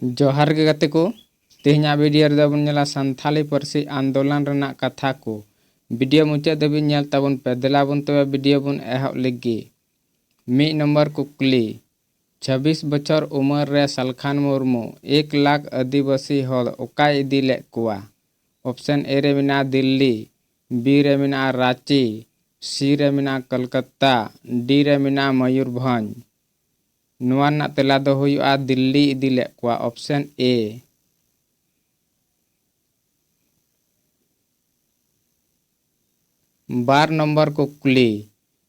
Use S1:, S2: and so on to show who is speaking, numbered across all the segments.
S1: जोहार गे गाते को तेहना वीडियो रे बन नेला संथाली पारसी आंदोलन रना कथा को वीडियो मुचाद दबी नेल ताबन पे देला बन तबे वीडियो बन एहब लेगी। 1 नंबर कुकली 26 बछर उमर रे सलखान मुर्मू 1 लाख आदिवासी हल ओका इदी ले कुआ। ऑप्शन ए रे मिना दिल्ली, बी रे मिना रांची, सी रे मिना कलकत्ता, डी रे मिना मयूरभंज। नुआना तेला दो हुआ दिल्ली इदी ले कुआ। Option A. 12 नंबर कुकली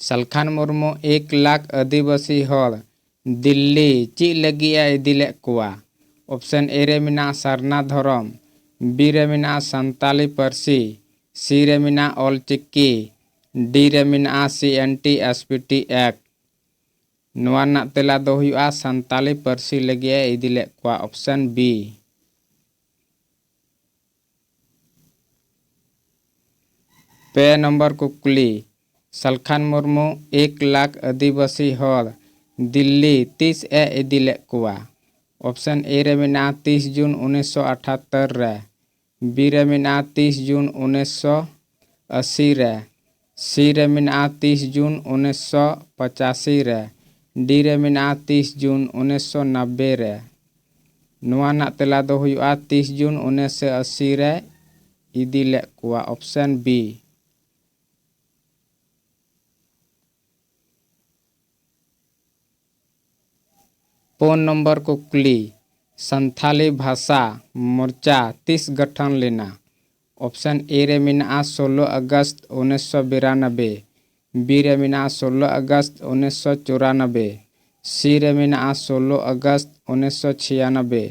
S1: सलखान मुर्मू 1 लाख आदिवासी हल दिल्ली ची लगी इदी ले कुआ। ऑप्शन ए रे मिना सरना धरम, बी रे मिना संताली पारसी, सी रे मिना ऑलचिकी, डी रे मिना CNT SPT एक्ट। नुआना तेला दो हुआ संताली पारसी लगी इदी ले कुआ। Option B. 2 नंबर कुकली सलखान मुर्मू 1 लाख आदिवासी हल दिल्ली 30 इदी ले कुआ। ऑप्शन ए रे मिना 30 जून 1978 रे, बी रे मिना 30 जून 1980 रे, सी रे मिना 30 जून 1985 रे, डी रे मिना 30 जून 1990 रे। नुआना तेला दो हुआ 30 जून 1980 रे इदी ले कुआ। Option B. 4 नंबर कुकली संथाली भाषा मोर्चा 30 गठन लेना। ऑप्शन ए रे मिना 16 अगस्त 1992, बी रे मिना 16 अगस्त 1994, सी रे मिना 16 अगस्त 1996,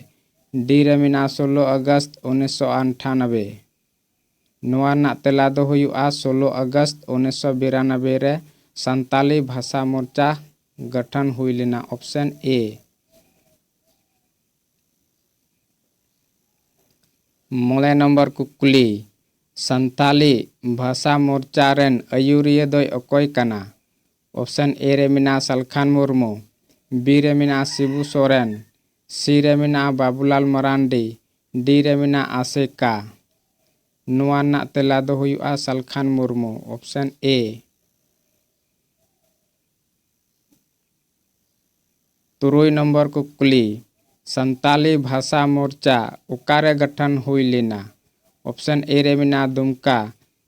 S1: डी रे मिना 16 अगस्त 1998। नुआना तेला दो हुआ 16 अगस्त 1992 रे संताली भाषा मोर्चा गठन हुई लेना। Option A. मोले नंबर कुकली संताली भाषा मोर्चा रेन आयुरिया दो अकोय कना। ऑप्शन ए रे मिना सलखान मुर्मू, बी रे मिना शिबू सोरेन, सी रे मिना बाबूलाल मरांडी, डी रे मिना आसेका। नुआना तेला दो हुआ Salkhan Murmu. Option A. 3 number कुकली संताली भाषा मोर्चा उकारे गठन हुई लेना। ऑप्शन ए रे मिना दुमका,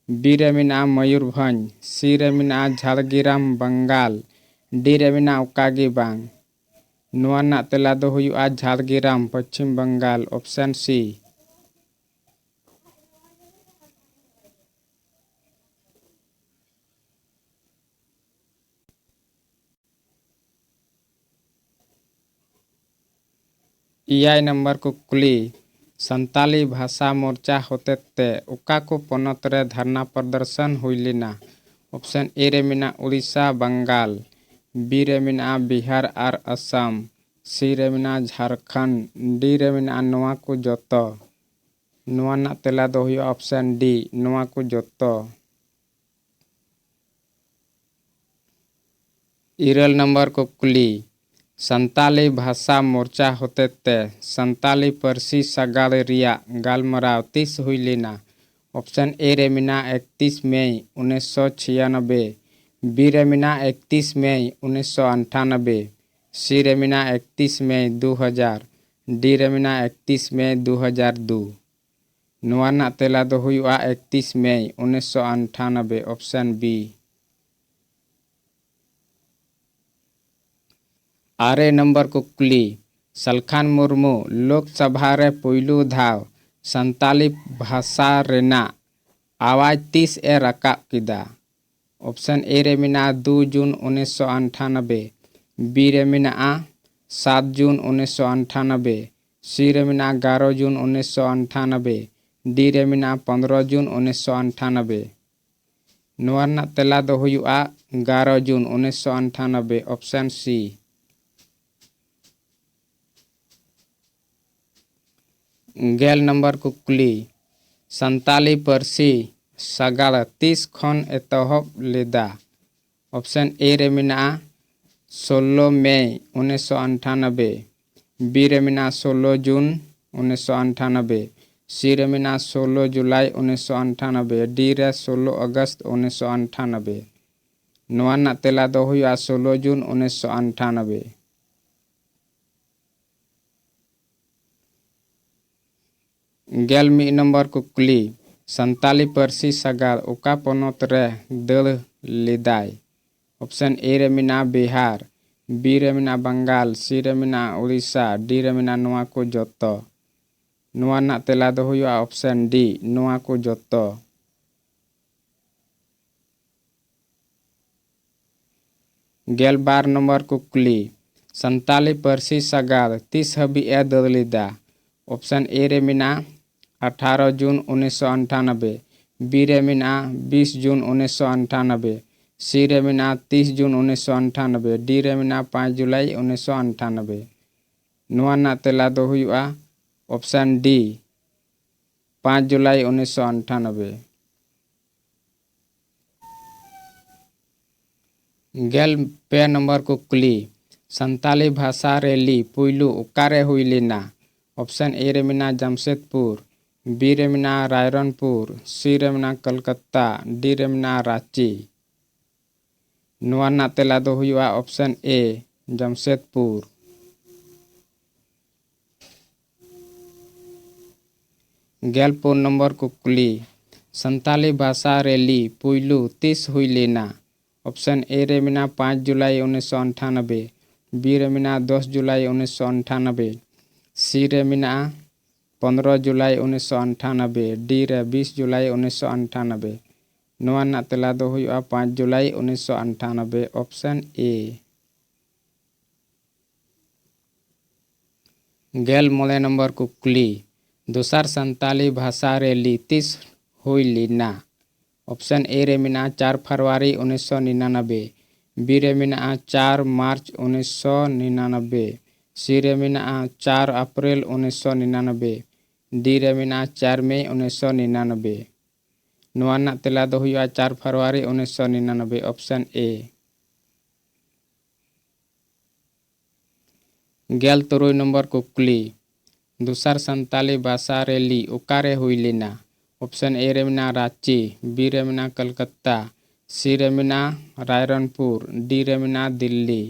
S1: बी रे मिना मयूरभंज, सी रे मिना झारग्राम बंगाल, डी रे मिना उकागी बांग। नुआना तेला दो हुआ Jhargram Paschim Bangal. Option C. 4 number कुकली संताली भाषा मोर्चा होते ते उका को पनत रे धरना प्रदर्शन हुई लेना। ऑप्शन ए रे मिना उड़ीसा बंगाल, बी रे मिना बिहार और असम, सी रे मिना झारखंड, डी रे मिना नोआ को जोतो। नुआना तेला दो हुआ ऑप्शन डी नोआ को जोतो। 4 नंबर कुकली संताली भाषा मोर्चा होते ते संताली पारसी सगाल रिया गालमराव 30 हुई लेना। ऑप्शन ए रे मिना 31 मई 1996, बी रे मिना 31 मई 1998, सी रे मिना 31 मई 2000, डी रे मिना 31 मई 2002। नुआना तेला दो हुआ 31 मई 1998। Option B. 8 नंबर कुकली सलखान मुर्मू लोकसभा रे पुइलू धाव संताली भाषा रेना आवाज 30 ए रकाब किदा। ऑप्शन ए रे मिना 2 जून 1998, बी रे मिना 7 जून 1998, सी रे मिना 11 जून 1998, डी रे मिना 15 जून 1998। नुआना तेला दो हुआ 11 जून 1998। Option C. 11 नंबर कुकली संताली पारसी सगाल 30 खन एतहब लेदा। ऑप्शन ए रे मिना 16 मई 1998, बी रे मेना 16 जून 1998, सी रे मेना 16 जुलाई 1998, डी रे 16 अगस्त 1998। नोआ ना तेला दो हुआ 16 जून 1998। गेल मी नंबर कुकली संताली पारसी सगार ओका पोनत रे दल लेदाय। ऑप्शन ए रे मेना बिहार, बी रे मेना बंगाल, सी रे मेना उड़ीसा, डी रे मेना नोआ को जोतो। नोआ ना तेला दो हुआ ऑप्शन डी नोआ को जोतो। गेल 12 नंबर कुकली संताली पारसी सगार 30 हबी ए दलिदा। ऑप्शन ए रे मेना 18 जून 1998, बी रे मेना 20 जून 1998, सी रे मेना 30 जून 1998, डी रे मेना 5 जुलाई 1998। नोआ ना तेला दो हुआ ऑप्शन डी 5 जुलाई 1998। गेल पे नंबर कुकली संताली भाषा रैली पुइलू उकारे हुई लेना। ऑप्शन ए रे मेना जमशेदपुर, बी रे मेना रायरनपुर, सी रे मेना कलकत्ता, डी रे मेना रांची। नोआ ना तेला दो हुआ ऑप्शन ए जमशेदपुर। गेल 4 नंबर कुकली संताली भाषा रैली पुइलू 30 हुई लेना। ऑप्शन ए रे मेना 5 जुलाई 1998, बी रे मेना 10 जुलाई 1998, सी रे मेना 15 जुलाई 1998, डी रे 20 जुलाई 1998। नोआ ना तेला दो हुआ 5 जुलाई 1998 ऑप्शन ए। गेल 9 नंबर कुकली दूसर संताली भाषा रैली 30 हुई लेना। ऑप्शन ए रे मेना 4 फरवरी 1999, बी रे मेना 4 मार्च 1999, सी रे मेना 4 अप्रैल 1999, डी रे मेना 4 मई 1999। नोआ ना तेला दो हुआ 4 फरवरी 1999 ऑप्शन ए। गेल 3 नंबर कुकली दूसर संताली भाषा रैली उकारे हुई लेना। ऑप्शन ए रे मेना रांची, बी रे मेना कलकत्ता, सी रे मेना रायरनपुर, डी रे मेना दिल्ली।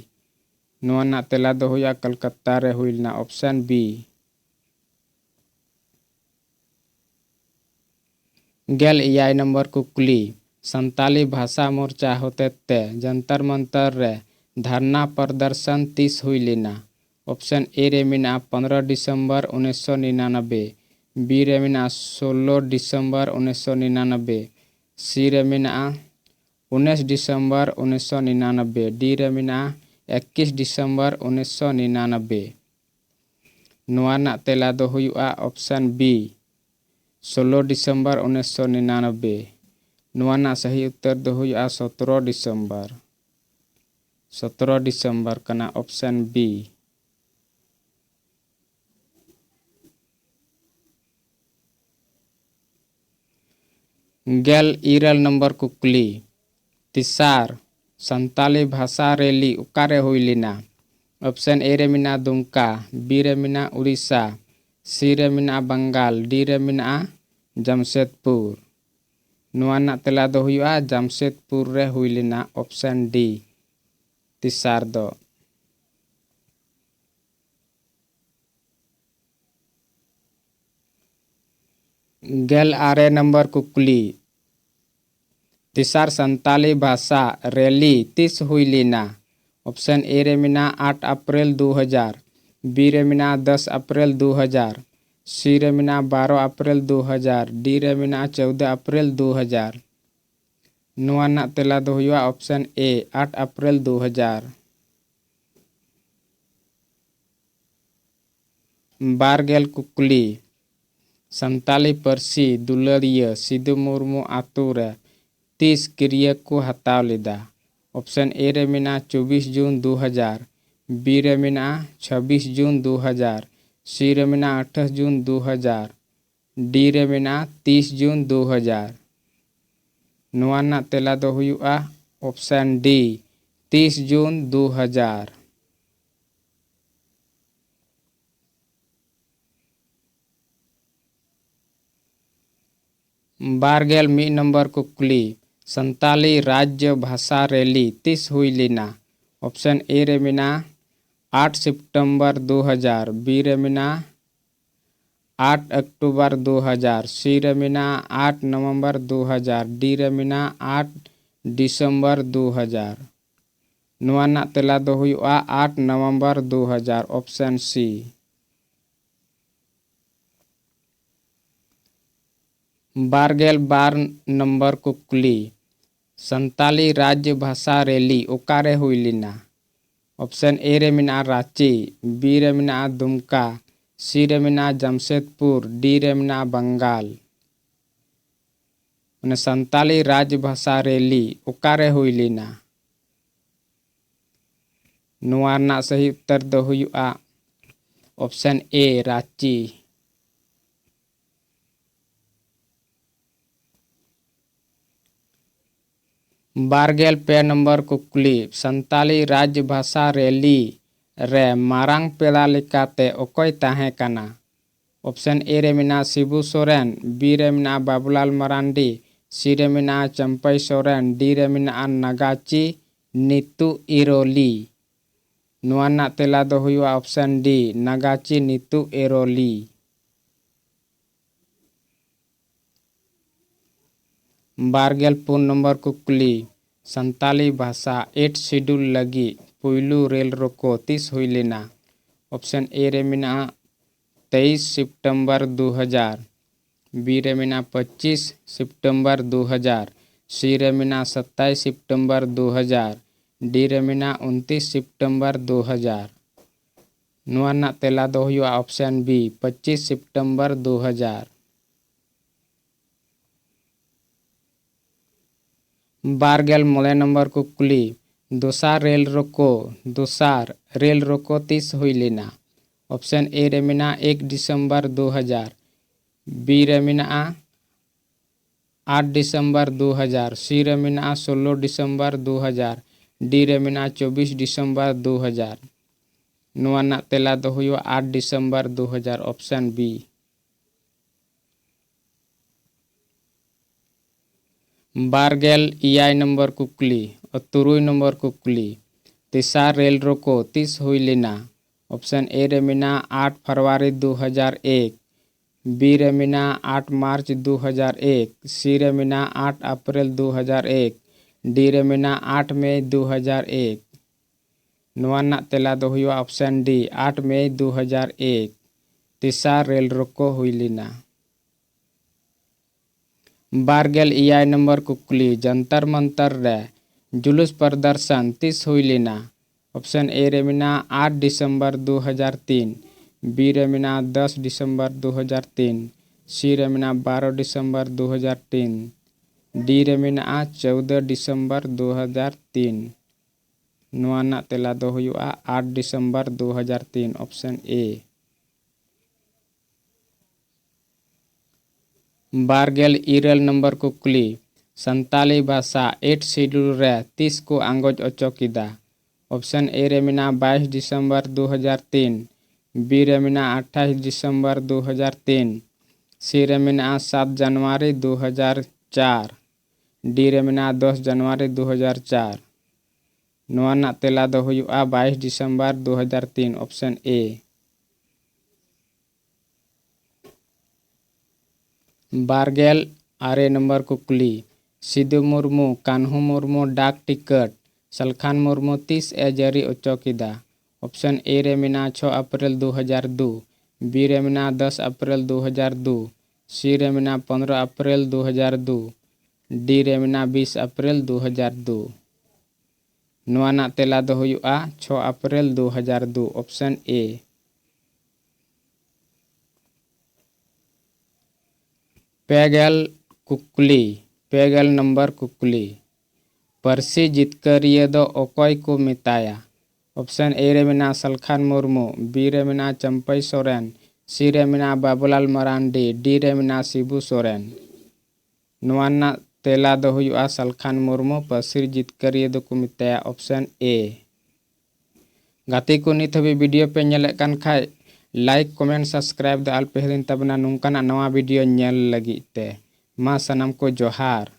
S1: नोआ ना तेला दो हुआ कलकत्ता रे हुई लेना ऑप्शन बी। गेल 11 नंबर कुकली संताली भाषा मोर्चा होते ते जंतर मंतर रे धरना प्रदर्शन 30 हुई लेना। ऑप्शन ए रे मेना 15 दिसंबर 1999, बी रे मेना 16 दिसंबर 1999, सी रे मेना 19 दिसंबर 1999, डी रे मेना 21 दिसंबर 1999। नोआ ना तेला दो हुआ ऑप्शन बी 16 दिसंबर 1999। नोआ ना सही उत्तर दो हुआ 17 दिसंबर। 17 दिसंबर कना ऑप्शन बी। गेल 13 नंबर कुकली तिसार संताली भाषा रैली उकारे हुई लेना। ऑप्शन ए रे मेना दुमका, बी रे मेना उड़ीसा, सी रे मेना बंगाल, डी रे मेना जमशेदपुर। नोआ ना तेला दो हुआ जमशेदपुर रे हुई लेना ऑप्शन डी तिसार दो। गेल 8 नंबर कुकली तिसार संताली भाषा रैली 30 हुई लेना। ऑप्शन ए रे मेना 8 अप्रैल 2000, बी रे मेना 10 अप्रैल 2000, सी रे मेना 12 अप्रैल 2000, डी रे मेना 14 अप्रैल 2000। नोआ ना तेला दो हुआ ऑप्शन ए 8 अप्रैल 2000। 12 गेल कुकली संताली पारसी दुलरिया सिधु मुर्मू आतु रे 30 क्रिया को हताव लेदा। ऑप्शन ए रे मेना 24 जून 2000, बी रे मेना 26 जून 2000, सी रे मेना 28 जून 2000, डी रे मेना 30 जून 2000। नोआ ना तेला दो हुआ ऑप्शन डी 30 जून 2000। बारगेल मी नंबर कुकली संताली राज्य भाषा रैली तीस हुई लेना। ऑप्शन ए रे मिना 8 सितंबर 2000, बी रे मिना 8 अक्टूबर 2000, सी रे मिना 8 नवंबर 2000, डी रे मिना 8 दिसंबर 2000। नुआना तेला दो हुआ 8 नवंबर 2000, ऑप्शन सी। बारगेल बार नंबर कुकली संताली राज्य भाषा रैली ओकारे हुई लेना। ऑप्शन ए रे मिना रांची, बी रे मिना दुमका, सी रे मिना जमशेदपुर, डी रे मिना बंगाल। संताली राज्य भाषा रैली ओकारे हुई लेना। नुआना सही उत्तर दो हुआ ऑप्शन ए रांची। बारगेल पे नंबर कुकली संताली राज्य भाषा रैली रे मारांग पेड़ा लेकाते ओकोय ताहें काना। ऑप्शन ए रे मिना शिबू सोरेन, बी रे मिना बाबूलाल मरांडी, सी रे मिना चंपई सोरेन, डी रे मिना नगाची नीतू इरोली। नुआना तेला दो हुआ ऑप्शन डी नगाची नीतू इरोली। बारगेल पुन नंबर कुकली संताली भाषा 8 शेड्यूल लगी पुइलू रेल रोको तीस हुई लेना। ऑप्शन ए रे मिना 23 सितंबर 2000, बी रे मिना 25 सितंबर 2000, सी रे मिना 27 सितंबर 2000, डी रे मिना 29 सितंबर 2000। नुआना तेला दो हुआ ऑप्शन बी 25 सितंबर 2000। बारगेल मोले नंबर कुकली दोसार रेल रोको तीस हुई लेना। ऑप्शन ए रे मिना 1 दिसंबर 2000, बी रे मिना 8 दिसंबर 2000, सी रे मिना 16 दिसंबर 2000, डी रे मिना 24 दिसंबर 2000। नुआना तेला दो हुआ 8 दिसंबर 2000, ऑप्शन बी। बारगेल इयाय नंबर कुकली और तुरुई नंबर कुकली तिसार रेल रोको तीस हुई लेना। ऑप्शन ए रे मिना 8 फरवरी 2001, बी रे मिना 8 मार्च 2001, सी रे मिना 8 अप्रैल 2001, डी रे मिना 8 मई 2001। नुआना तेला दो हुआ ऑप्शन डी 8 मई 2001 तिसार रेल रोको हुई लेना। बारगेल इयाय नंबर कुकली जंतर मंतर रे जुलूस प्रदर्शन तीस हुई लेना। ऑप्शन ए रे मिना 8 दिसंबर 2003, बी रे मिना 10 दिसंबर 2003, सी रे मिना 12 दिसंबर 2003, डी रे मिना 14 दिसंबर 2003। नुआना तेला दो हुआ 8 दिसंबर 2003, ऑप्शन ए। बारगेल इरेल नंबर कुकली संताली भाषा 8 शेड्यूल रे 30 को आंगोज ओचोकिदा। ऑप्शन ए रे मिना 22 दिसंबर 2003, बी रे मिना 28 दिसंबर 2003, सी रे मिना 7 जनवरी 2004, डी रे मिना 10 जनवरी 2004। नुआना तेला दो हुआ 22 दिसंबर 2003, ऑप्शन ए। बारगेल आरे नंबर कुकली सिद्धू मुर्मू कान्हू मुर्मू डाक टिकट सलखान मुर्मू 30 ए जारी ओचोकिदा। ऑप्शन ए रे मिना 6 अप्रैल 2002, बी रे मिना 10 अप्रैल 2002, सी रे मिना 15 अप्रैल 2002, डी रे मिना 20 अप्रैल 2002। नुआना तेला दो हुआ 6 अप्रैल 2002, ऑप्शन ए। पेगेल नंबर कुकली परसी जितकरिया दो ओकोय को मिताया। ऑप्शन ए रे मिना सलखान मुर्मू, बी रे मिना चंपई सोरेन, सी रे मिना बाबूलाल मरांडी, डी रे मिना शिबू सोरेन। नुआना तेला दो हुआ सलखान मुर्मू परसी जितकरिया दो को मिताया, ऑप्शन ए। गाती को नित हबी वीडियो पे नेले कान खाय लाइक कमेंट सब्सक्राइब द आल पे दिन तबना नुंकाना नवा वीडियो नेल लगी ते मा सनम को जोहार।